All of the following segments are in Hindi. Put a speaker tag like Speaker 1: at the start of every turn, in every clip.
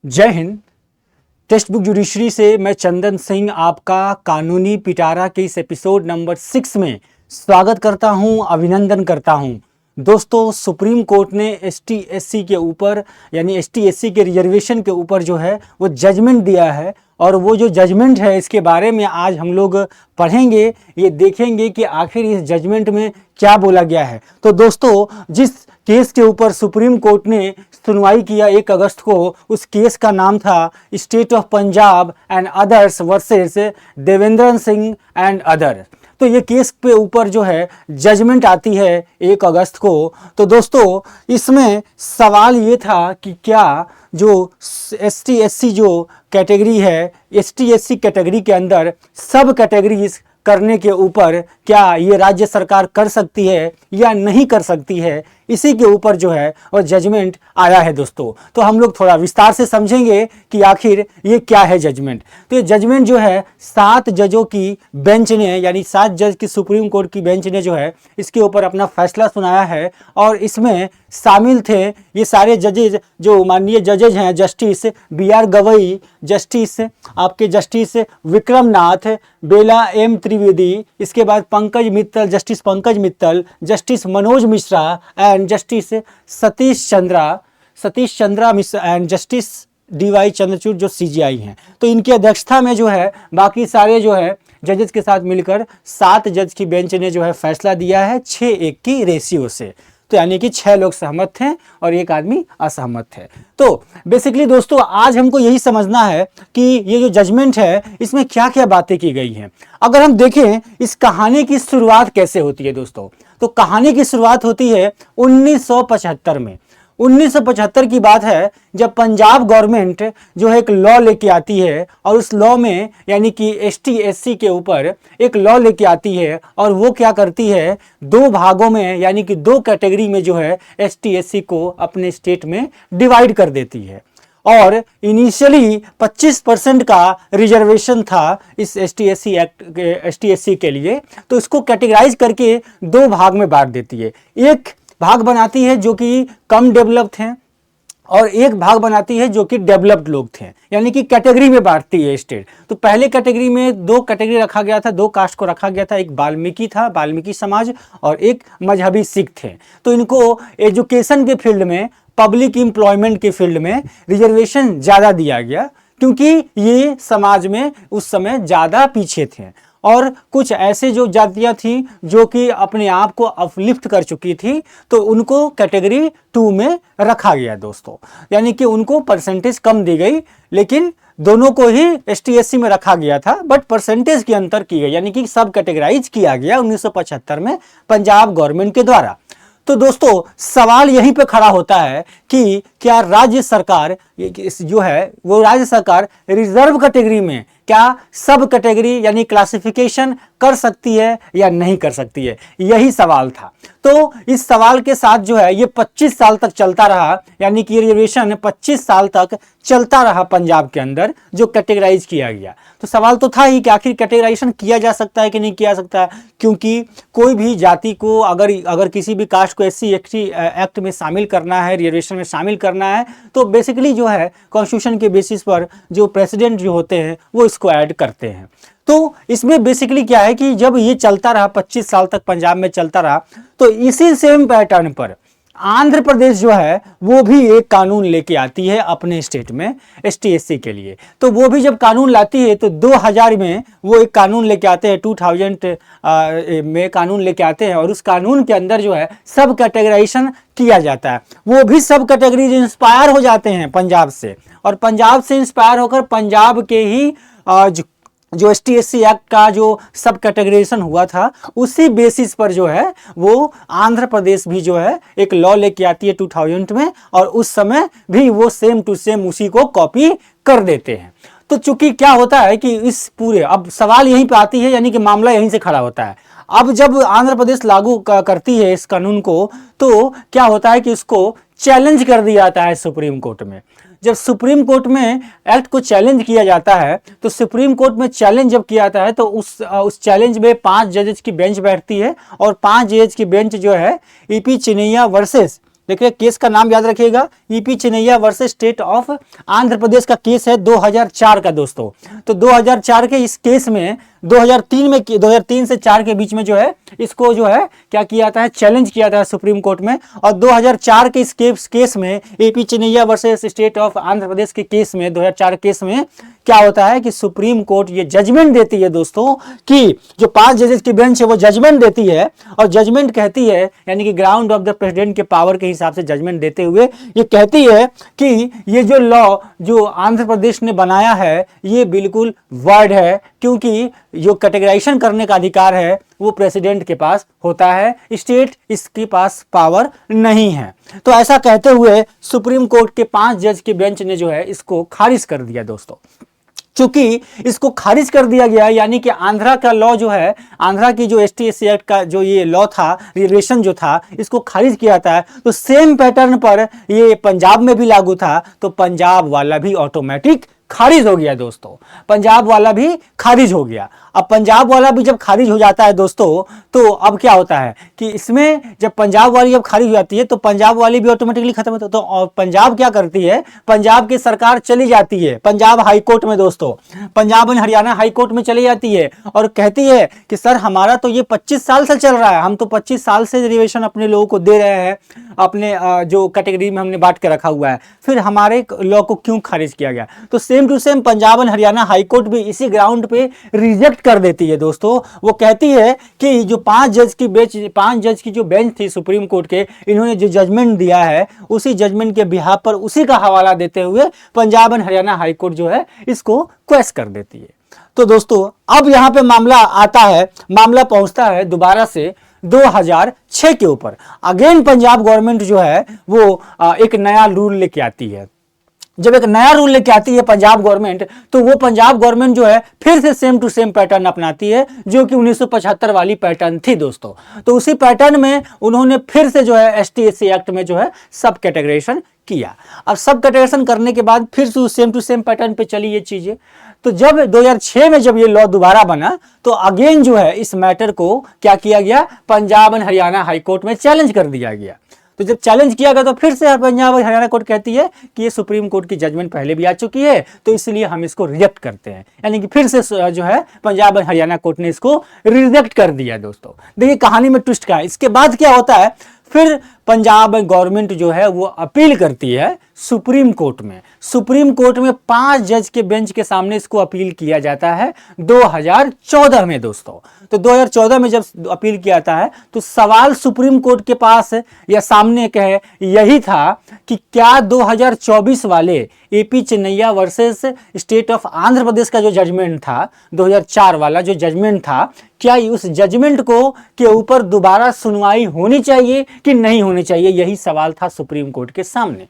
Speaker 1: जय हिंद। टेक्स्ट बुक जुडिशरी से मैं चंदन सिंह आपका कानूनी पिटारा के इस एपिसोड नंबर 6 में स्वागत करता हूं, अभिनंदन करता हूं। दोस्तों, सुप्रीम कोर्ट ने एसटी एससी के ऊपर यानी एसटी एससी के रिजर्वेशन के ऊपर जो है वो जजमेंट दिया है और वो जो जजमेंट है इसके बारे में आज हम लोग पढ़ेंगे, ये देखेंगे कि आखिर इस जजमेंट में क्या बोला गया है। तो दोस्तों, जिस केस के ऊपर सुप्रीम कोर्ट ने सुनवाई किया 1 अगस्त को, उस केस का नाम था state of Punjab and others versus Devendra Singh and other. तो ये केस पे ऊपर जो है जजमेंट आती है 1 अगस्त को। तो दोस्तों, इसमें सवाल ये था कि क्या जो एसटी एससी जो कैटेगरी है, एसटी एससी कैटेगरी के अंदर सब कैटेगरीज करने के ऊपर क्या ये राज्य सरकार कर सकती है या नहीं कर सकती है, इसी के ऊपर जो है और जजमेंट आया है दोस्तों। तो हम लोग थोड़ा विस्तार से समझेंगे कि आखिर ये क्या है जजमेंट। तो ये जजमेंट जो है 7 जजों की बेंच ने यानी 7 जज की सुप्रीम कोर्ट की बेंच ने जो है इसके ऊपर अपना फैसला सुनाया है। और इसमें शामिल थे ये सारे जजेज जो माननीय जजेज हैं, जस्टिस BR गवई, जस्टिस आपके जस्टिस विक्रम नाथ, बेला M त्रिवेदी, इसके बाद Pankaj Mittal, justice Pankaj Mittal, justice Manoj Mishra and justice Satish Chandra Mishra and justice DY Chandrachud जो CJI हैं। तो इनकी अध्यक्षता में जो है बाकी सारे जो है जजेस के साथ मिलकर 7 जज की बेंच ने जो है फैसला दिया है 6-1 की रेशियो से। तो यानी कि 6 लोग सहमत थे और 1 आदमी असहमत थे। तो बेसिकली दोस्तों, आज हमको यही समझना है कि ये जो जजमेंट है इसमें क्या क्या बातें की गई हैं। अगर हम देखें इस कहानी की शुरुआत कैसे होती है दोस्तों, तो कहानी की शुरुआत होती है 1975 में। 1975 की बात है जब पंजाब गवर्नमेंट जो है एक लॉ लेके आती है और उस लॉ में यानी कि एसटी एससी के ऊपर एक लॉ लेके आती है और वो क्या करती है 2 भागों में यानी कि 2 कैटेगरी में जो है एसटी एससी को अपने स्टेट में डिवाइड कर देती है। और इनिशियली 25% का रिजर्वेशन था इस एसटी एससी के लिए। तो इसको कैटेगराइज करके 2 भाग में बांट देती है। एक भाग बनाती है जो कि कम डेवलप्ड हैं और एक भाग बनाती है जो कि डेवलप्ड लोग थे, यानी कि कैटेगरी में बांटती है स्टेट। तो पहले कैटेगरी में 2 कैटेगरी रखा गया था, 2 कास्ट को रखा गया था। एक वाल्मीकि था, वाल्मीकि समाज, और एक मजहबी सिख थे। तो इनको एजुकेशन के फील्ड में, पब्लिक एम्प्लॉयमेंट के फील्ड में रिजर्वेशन ज़्यादा दिया गया क्योंकि ये समाज में उस समय ज़्यादा पीछे थे। और कुछ ऐसे जो जातियां थी जो कि अपने आप को अपलिफ्ट कर चुकी थी, तो उनको कैटेगरी 2 में रखा गया दोस्तों, यानी कि उनको परसेंटेज कम दी गई। लेकिन दोनों को ही एसटी एससी में रखा गया था, बट परसेंटेज की अंतर की गई, यानी कि सब कैटेगराइज किया गया 1975 में पंजाब गवर्नमेंट के द्वारा। तो दोस्तों, सवाल यहीं पे खड़ा होता है कि क्या राज्य सरकार जो है वो राज्य सरकार रिजर्व कैटेगरी में क्या सब कैटेगरी यानी क्लासिफिकेशन कर सकती है या नहीं कर सकती है, यही सवाल था। तो इस सवाल के साथ जो है ये 25 साल तक चलता रहा, यानी कि रिजर्वेशन 25 साल तक चलता रहा पंजाब के अंदर जो कैटेगराइज किया गया। तो सवाल तो था ही कि आखिर कैटेगराइजेशन किया जा सकता है कि नहीं किया सकता, क्योंकि कोई भी जाति को अगर किसी भी कास्ट को SC एक्ट में शामिल करना है, रिजर्वेशन में शामिल करना है, तो बेसिकली जो है कॉन्स्टिट्यूशन के बेसिस पर जो प्रेसिडेंट जो होते हैं वो इसको ऐड करते हैं। तो इसमें बेसिकली क्या है कि जब ये चलता रहा 25 साल तक पंजाब में चलता रहा, तो इसी सेम पैटर्न पर आंध्र प्रदेश जो है वो भी एक कानून लेके आती है अपने स्टेट में एसटी एससी के लिए। तो वो भी जब कानून लाती है तो 2000 में वो एक कानून लेके आते हैं, 2000 में कानून लेके आते हैं और उस कानून के अंदर जो है सब कैटेगराइजेशन किया जाता है। वो भी सब कैटेगरीज इंस्पायर हो जाते हैं पंजाब से, और पंजाब से इंस्पायर होकर पंजाब के ही जो एसटी एससी एक्ट का जो सब कैटेगराइजेशन हुआ था उसी बेसिस पर जो है वो आंध्र प्रदेश भी जो है एक लॉ लेके आती है 2000 में, और उस समय भी वो सेम टू सेम उसी को कॉपी कर देते हैं। तो चूंकि क्या होता है कि इस पूरे, अब सवाल यहीं पे आती है, यानी कि मामला यहीं से खड़ा होता है। अब जब आंध्र प्रदेश लागू करती है इस कानून को, तो क्या होता है कि इसको चैलेंज कर दिया जाता है सुप्रीम कोर्ट में। जब सुप्रीम कोर्ट में एक्ट को चैलेंज किया जाता है, तो सुप्रीम कोर्ट में चैलेंज जब किया जाता है तो उस चैलेंज में 5 जजेस की बेंच बैठती है, और 5 जजेस की बेंच जो है ईपी चिनैया वर्सेस देखिए केस का नाम याद रखिएगा, EP Chinnaiah versus state of Andhra Pradesh का केस है 2004 का दोस्तों। तो 2004 के इस केस में 2003 से 4 के बीच में जो है इसको जो है क्या किया था, चैलेंज किया था सुप्रीम कोर्ट में। और 2004 के इस केस में AP Chinnaiah versus state of Andhra Pradesh के केस में 2004 केस में क्या होता है कि सुप्रीम कोर्ट ये जजमेंट देती है दोस्तों कि जो 5 जजेस की बेंच है वो जजमेंट देती है, और जजमेंट कहती है यानी कि ग्राउंड ऑफ द प्रेसिडेंट के पावर के हिसाब से जजमेंट देते हुए ये कहती है कि ये जो लॉ जो आंध्र प्रदेश ने बनाया है ये बिल्कुल वैध है, क्योंकि जो कैटेगराइजेशन करने का अधिकार है वो प्रेसिडेंट के पास होता है, स्टेट इसके पास पावर नहीं है। तो ऐसा कहते हुए सुप्रीम कोर्ट के 5 जज के बेंच ने जो है इसको खारिज कर दिया दोस्तों। चूंकि इसको खारिज कर दिया गया यानी कि आंध्रा का लॉ जो है, आंध्रा की जो ST/SC एक्ट का जो ये लॉ था, रिजर्वेशन जो था, इसको खारिज किया था, तो सेम पैटर्न पर ये पंजाब में भी लागू था, तो पंजाब वाला भी ऑटोमेटिक खारिज हो गया दोस्तों, पंजाब वाला भी खारिज हो गया। अब पंजाब वाला भी जब खारिज हो जाता है दोस्तों, तो अब क्या होता है कि इसमें जब पंजाब वाली जब खारिज हो जाती है तो पंजाब वाली भी ऑटोमेटिकली खत्म होता है। तो पंजाब क्या करती है, पंजाब की सरकार चली जाती है पंजाब हाई कोर्ट में दोस्तों, Punjab and Haryana high court में चली जाती है और कहती है कि सर हमारा तो ये 25 साल से चल रहा है, हम तो 25 साल से रिजर्वेशन अपने लोगों को दे रहे हैं, अपने जो कैटेगरी में हमने बांट के रखा हुआ है, फिर हमारे लॉ को क्यों खारिज किया गया। तो same to same Punjab and Haryana high court भी इसी ग्राउंड पे रिजेक्ट कर देती है दोस्तों। वो कहती है कि जो 5 जज की जो बेंच थी सुप्रीम कोर्ट के, इन्होंने जो जजमेंट दिया है उसी जजमेंट के बिहाफ पर उसी का हवाला देते हुए Punjab and Haryana high court जो है इसको क्वेश कर देती है। तो दोस्तों अब यहां पे मामला आता है, मामला पहुंचता है दोबारा से 2006 के ऊपर। अगेन पंजाब गवर्नमेंट जो है वो एक नया रूल लेके आती है। जब एक नया रूल लेके आती है पंजाब गवर्नमेंट, तो वो पंजाब गवर्नमेंट जो है फिर से सेम टू सेम पैटर्न अपनाती है जो कि 1975 वाली पैटर्न थी दोस्तों। तो उसी पैटर्न में उन्होंने फिर से जो है ST/SC एक्ट में जो है सब कैटेगराइजेशन किया। अब सब कैटेगराइजेशन करने के बाद फिर से सेम टू सेम पैटर्न पे चली ये चीजें। तो जब 2006 में जब ये लॉ दोबारा बना, तो अगेन जो है इस मैटर को क्या किया गया, Punjab and Haryana high court में चैलेंज कर दिया गया। तो जब चैलेंज किया गया तो फिर से पंजाब और हरियाणा कोर्ट कहती है कि ये सुप्रीम कोर्ट की जजमेंट पहले भी आ चुकी है, तो इसलिए हम इसको रिजेक्ट करते हैं। यानी कि फिर से जो है पंजाब और हरियाणा कोर्ट ने इसको रिजेक्ट कर दिया दोस्तों। देखिए कहानी में ट्विस्ट क्या है। इसके बाद क्या होता है, फिर पंजाब गवर्नमेंट जो है वो अपील करती है सुप्रीम कोर्ट में। सुप्रीम कोर्ट में 5 जज के बेंच के सामने इसको अपील किया जाता है 2014 में दोस्तों। तो 2014 में जब अपील किया जाता है तो सवाल सुप्रीम कोर्ट के पास या सामने कहे यही था कि क्या 2024 वाले AP Chinnaiah versus state of Andhra Pradesh का जो जजमेंट था, 2004 वाला जो जजमेंट था, क्या उस जजमेंट को के ऊपर दोबारा सुनवाई होनी चाहिए कि नहीं होनी चाहिए। यही सवाल था सुप्रीम कोर्ट के सामने।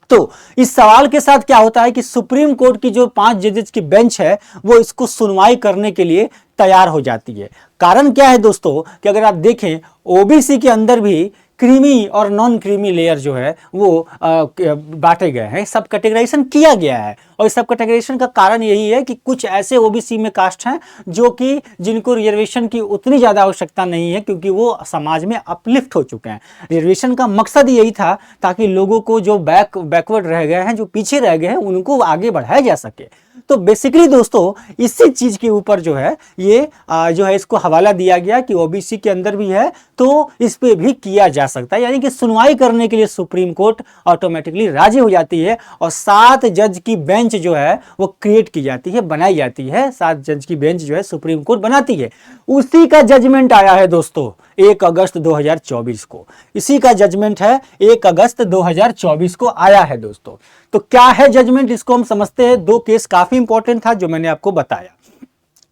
Speaker 1: तो इस सवाल के साथ क्या होता है कि सुप्रीम कोर्ट की जो 5 जजेस की बेंच है वो इसको सुनवाई करने के लिए तैयार हो जाती है। कारण क्या है दोस्तों कि अगर आप देखें ओबीसी के अंदर भी क्रीमी और नॉन क्रीमी लेयर जो है वो बांटे गए हैं, सब कैटेगराइजेशन किया गया है। और सब कैटेगराइजेशन का कारण यही है कि कुछ ऐसे ओबीसी में कास्ट हैं जो कि जिनको रिजर्वेशन की उतनी ज़्यादा आवश्यकता नहीं है, क्योंकि वो समाज में अपलिफ्ट हो चुके हैं। रिजर्वेशन का मकसद यही था ताकि लोगों को जो बैकवर्ड रह गए हैं, जो पीछे रह गए हैं, उनको आगे बढ़ाया जा सके। तो बेसिकली दोस्तों इसी चीज के ऊपर जो है ये जो है इसको हवाला दिया गया कि ओबीसी के अंदर भी है तो इस पे भी किया जा सकता है। यानी कि सुनवाई करने के लिए सुप्रीम कोर्ट ऑटोमेटिकली राजी हो जाती है और 7 जज की बेंच जो है वो क्रिएट की जाती है, बनाई जाती है। 7 जज की बेंच जो है सुप्रीम कोर्ट बनाती है। उसी का जजमेंट आया है दोस्तों 1 अगस्त 2024 को। इसी का जजमेंट है 1 अगस्त 2024 को आया है दोस्तों। तो क्या है जजमेंट, इसको हम समझते हैं। 2 केस काफी इंपॉर्टेंट था जो मैंने आपको बताया।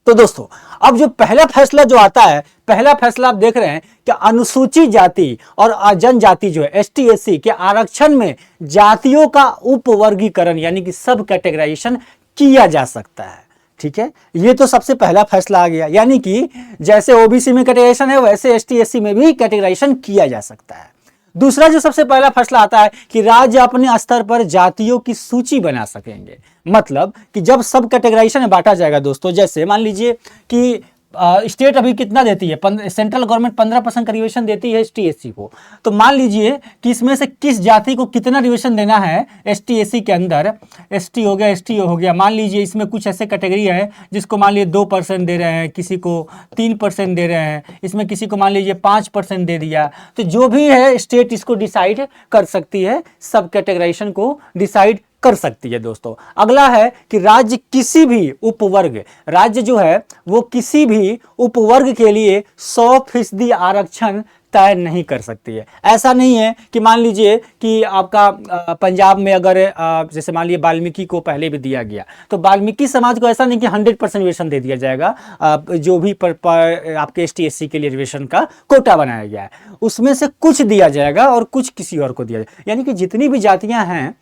Speaker 1: तो दोस्तों अब जो पहला फैसला जो आता है, पहला फैसला आप देख रहे हैं कि अनुसूचित जाति और जनजाति जो है ST/SC के आरक्षण में जातियों का उपवर्गीकरण यानी कि सब कैटेगराइजेशन किया जा सकता है। ठीक है, ये तो सबसे पहला फैसला आ गया। यानी कि जैसे ओबीसी में कैटेगराइजेशन है वैसे ST/SC में भी कैटेगराइजेशन किया जा सकता है। दूसरा जो सबसे पहला फैसला आता है कि राज्य अपने स्तर पर जातियों की सूची बना सकेंगे। मतलब कि जब सब कैटेगराइजेशन में बांटा जाएगा दोस्तों, जैसे मान लीजिए कि स्टेट अभी कितना देती है, सेंट्रल गवर्नमेंट 15% का रिजर्वेशन देती है एसटी एससी को। तो मान लीजिए कि इसमें से किस जाति को कितना रिजर्वेशन देना है एसटी एससी के अंदर। एसटी हो गया, एसटी हो गया, मान लीजिए इसमें कुछ ऐसे कैटेगरी है जिसको मान लीजिए 2% दे रहे हैं, किसी को 3% दे रहे हैं, इसमें किसी को मान लीजिए 5% दे दिया। तो जो भी है स्टेट इसको डिसाइड कर सकती है, सब कैटेगराइजेशन को डिसाइड कर सकती है दोस्तों। अगला है कि राज्य किसी भी उपवर्ग, राज्य जो है वो किसी भी उपवर्ग के लिए 100% आरक्षण तय नहीं कर सकती है। ऐसा नहीं है कि मान लीजिए कि आपका पंजाब में अगर जैसे मान लीजिए वाल्मीकि को पहले भी दिया गया, तो वाल्मीकि समाज को ऐसा नहीं कि 100% रिजर्वेशन दे दिया जाएगा। जो भी आपके एसटी एससी के लिए रिजर्वेशन का कोटा बनाया गया है उसमें से कुछ दिया जाएगा और कुछ किसी और को दिया जाएगा। यानी कि जितनी भी जातियां हैं,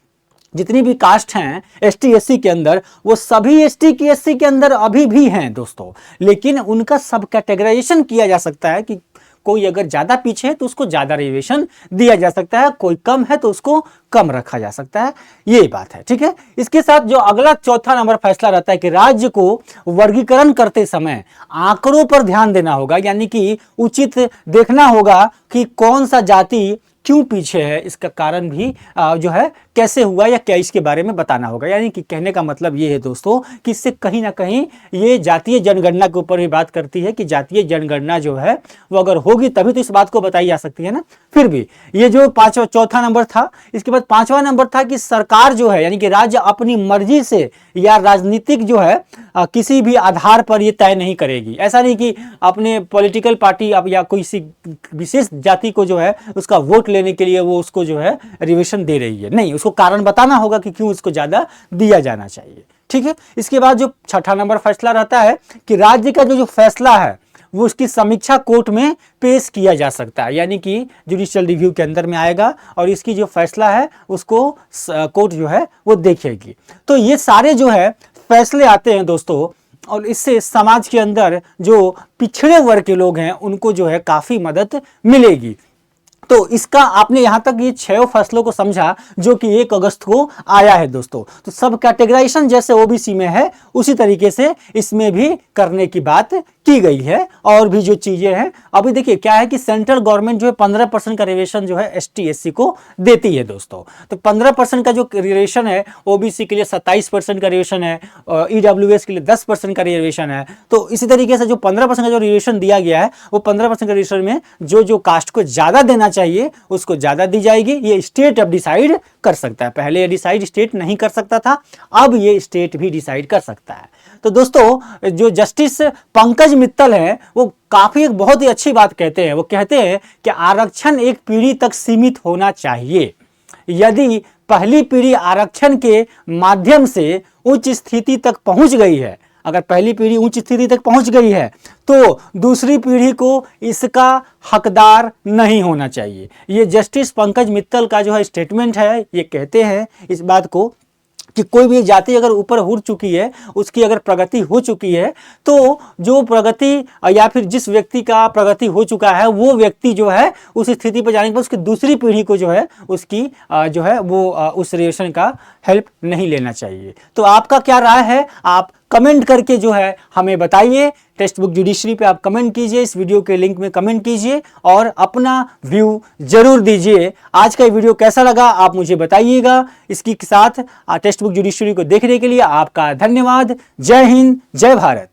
Speaker 1: जितनी भी कास्ट हैं एसटी एससी के अंदर, वो सभी एसटी की एससी के अंदर अभी भी हैं दोस्तों, लेकिन उनका सब कैटेगराइजेशन किया जा सकता है कि कोई अगर ज्यादा पीछे है तो उसको ज्यादा रिजर्वेशन दिया जा सकता है, कोई कम है तो उसको कम रखा जा सकता है। ये बात है, ठीक है। इसके साथ जो अगला चौथा नंबर फैसला रहता है कि राज्य को वर्गीकरण करते समय आंकड़ों पर ध्यान देना होगा, यानी कि उचित देखना होगा कि कौन सा जाति क्यों पीछे है, इसका कारण भी जो है कैसे हुआ या क्या, इसके बारे में बताना होगा। यानी कि कहने का मतलब ये है दोस्तों कि इससे कहीं ना कहीं ये जातीय जनगणना के ऊपर भी बात करती है कि जातीय जनगणना जो है वो अगर होगी तभी तो इस बात को बताई जा सकती है ना। फिर भी ये जो चौथा नंबर था, इसके बाद पांचवा नंबर था कि सरकार जो है यानी कि राज्य अपनी मर्जी से या राजनीतिक जो है किसी भी आधार पर ये तय नहीं करेगी। ऐसा नहीं कि अपने पॉलिटिकल पार्टी या कोई विशेष जाति को जो है उसका वोट लेने के लिए वो उसको जो है रिजर्वेशन दे रही है, नहीं, उसको कारण बताना होगा कि क्यों इसको ज्यादा दिया जाना चाहिए, ठीक है। इसके बाद जो छठा नंबर फैसला रहता है कि राज्य का जो फैसला है वो उसकी समीक्षा कोर्ट में पेश किया जा सकता है, यानी कि जुडिशियल रिव्यू के अंदर में आएगा और इसकी जो फैसला है उसको कोर्ट जो है वो देखेगी। तो ये सारे जो है फैसले आते हैं दोस्तों, और इससे समाज के अंदर जो पिछड़े वर्ग के लोग हैं उनको जो है काफी मदद मिलेगी। तो इसका आपने यहां तक ये 6 फैसलों को समझा जो कि 1 अगस्त को आया है दोस्तों। तो सब कैटेगराइजेशन जैसे ओबीसी में है उसी तरीके से इसमें भी करने की बात की गई है। और भी जो चीजें हैं, अभी देखिए क्या है कि सेंट्रल गवर्नमेंट जो है 15% का रिजर्वेशन जो है एसटी एससी को देती है दोस्तों। तो 15% का जो रिजर्वेशन है ओबीसी के लिए 27% का रिजर्वेशन है, ईडब्ल्यूएस के लिए 10% का रिजर्वेशन है। तो इसी तरीके से जो 15% का जो रिजर्वेशन दिया गया है वो 15% का रिजर्वेशन में जो कास्ट को ज्यादा देना चाहिए उसको ज्यादा दी जाएगी। ये स्टेट अब डिसाइड कर सकता है, पहले ये डिसाइड स्टेट नहीं कर सकता था, अब ये स्टेट भी डिसाइड कर सकता है। तो दोस्तों जो जस्टिस पंकज मित्तल है वो काफी एक बहुत ही अच्छी बात कहते हैं। वो कहते हैं कि आरक्षण एक पीढ़ी तक सीमित होना चाहिए। यदि पहली पीढ़ी आरक्षण के माध्यम से उच्च स्थिति तक पहुंच गई है, अगर पहली पीढ़ी उच्च स्थिति तक पहुंच गई है तो दूसरी पीढ़ी को इसका हकदार नहीं होना चाहिए। ये जस्टिस पंकज मित्तल का जो है स्टेटमेंट है। ये कहते हैं इस बात को कि कोई भी जाति अगर ऊपर उड़ चुकी है, उसकी अगर प्रगति हो चुकी है, तो जो प्रगति या फिर जिस व्यक्ति का प्रगति हो चुका है वो व्यक्ति जो है उस स्थिति पर जाने के बाद उसकी दूसरी पीढ़ी को जो है उसकी जो है वो उस रिलेशन का हेल्प नहीं लेना चाहिए। तो आपका क्या राय है, आप कमेंट करके जो है हमें बताइए। टेक्स्ट बुक जुडिशरी पे आप कमेंट कीजिए, इस वीडियो के लिंक में कमेंट कीजिए और अपना व्यू जरूर दीजिए। आज का वीडियो कैसा लगा आप मुझे बताइएगा। इसके साथ टेक्स्ट बुक जुडिशरी को देखने के लिए आपका धन्यवाद। जय हिंद, जय भारत।